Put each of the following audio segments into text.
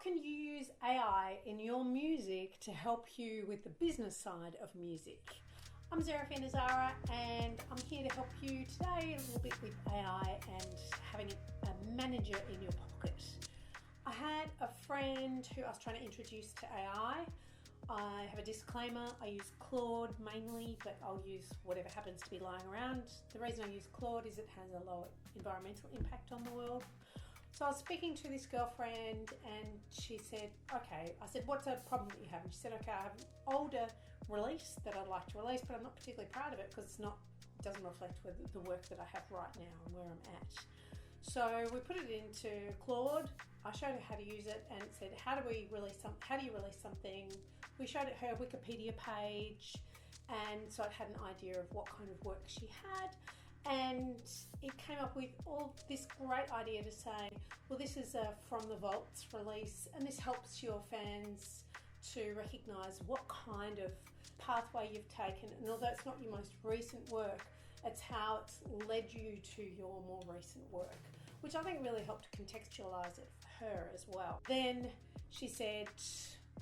can you use AI in your music to help you with the business side of music? I'm Zarafina Zara and I'm here to help you today a little bit with AI and having a manager in your pocket. I had a friend who I was trying to introduce to AI. I have a disclaimer, I use Claude mainly, but I'll use whatever happens to be lying around. The reason I use Claude is it has a lower environmental impact on the world. So I was speaking to this girlfriend and she said, okay, I said, what's a problem that you have? And she said, okay, I have an older release that I'd like to release, but I'm not particularly proud of it because it doesn't reflect the work that I have right now and where I'm at. So we put it into Claude. I showed her how to use it and it said, how do you release something? We showed it her Wikipedia page, and so it had an idea of what kind of work she had. And it came up with all this great idea to say, well, this is a From the Vaults release, and this helps your fans to recognise what kind of pathway you've taken. And although it's not your most recent work, it's how it's led you to your more recent work, which I think really helped contextualise it for her as well. Then she said,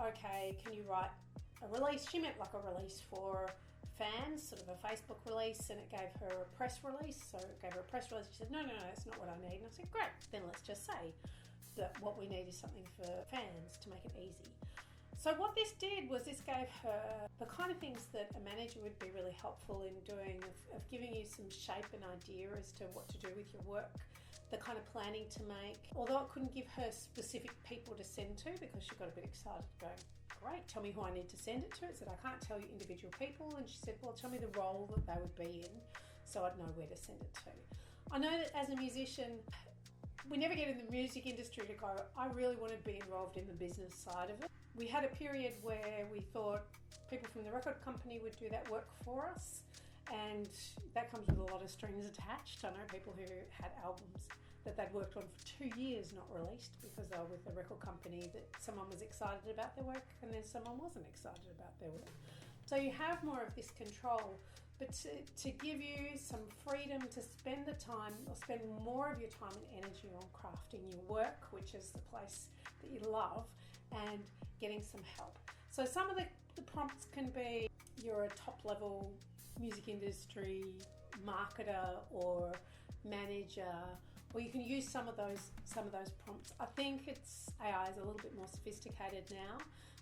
okay, can you write a release? She meant like a release for fans, sort of a Facebook release, and it gave her a press release. So it gave her a press release. She said, no, that's not what I need. And I said, great, then let's just say that what we need is something for fans to make it easy. So what this did was this gave her the kind of things that a manager would be really helpful in doing, of giving you some shape and idea as to what to do with your work, the kind of planning to make. Although it couldn't give her specific people to send to because she got a bit excited going, great, tell me who I need to send it to. It said, I can't tell you individual people. And she said, well, tell me the role that they would be in so I'd know where to send it to. I know that as a musician, we never get in the music industry to go, I really want to be involved in the business side of it. We had a period where we thought people from the record company would do that work for us, and that comes with a lot of strings attached. I know people who had albums that they'd worked on for 2 years not released because they were with a record company that someone was excited about their work and then someone wasn't excited about their work. So you have more of this control, but to give you some freedom to spend the time or spend more of your time and energy on crafting your work, which is the place that you love, and getting some help. So some of the prompts can be, you're a top level music industry marketer or manager, or you can use some of those prompts. I think AI is a little bit more sophisticated now.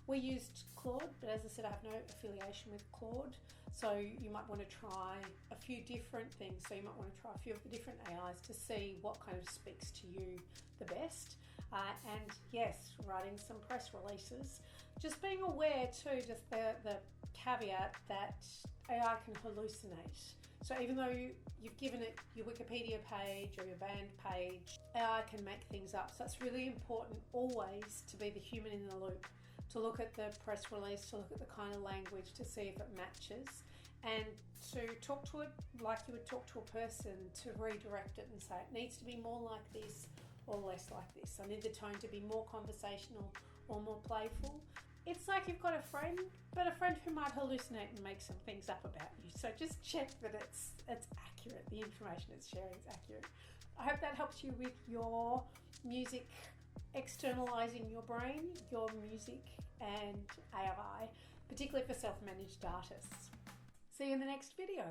We used Claude, but as I said, I have no affiliation with Claude. So you might want to try a few different things. So you might want to try a few of the different AIs to see what kind of speaks to you the best. And yes, writing some press releases. Just being aware too, just the caveat that AI can hallucinate. So even though you've given it your Wikipedia page or your band page, AI can make things up. So it's really important always to be the human in the loop, to look at the press release, to look at the kind of language, to see if it matches, and to talk to it like you would talk to a person, to redirect it and say it needs to be more like this or less like this. I need the tone to be more conversational or more playful. It's like you've got a friend, but a friend who might hallucinate and make some things up about you. So just check that it's accurate. The information it's sharing is accurate. I hope that helps you with your music, externalizing your brain, your music and AI, particularly for self-managed artists. See you in the next video.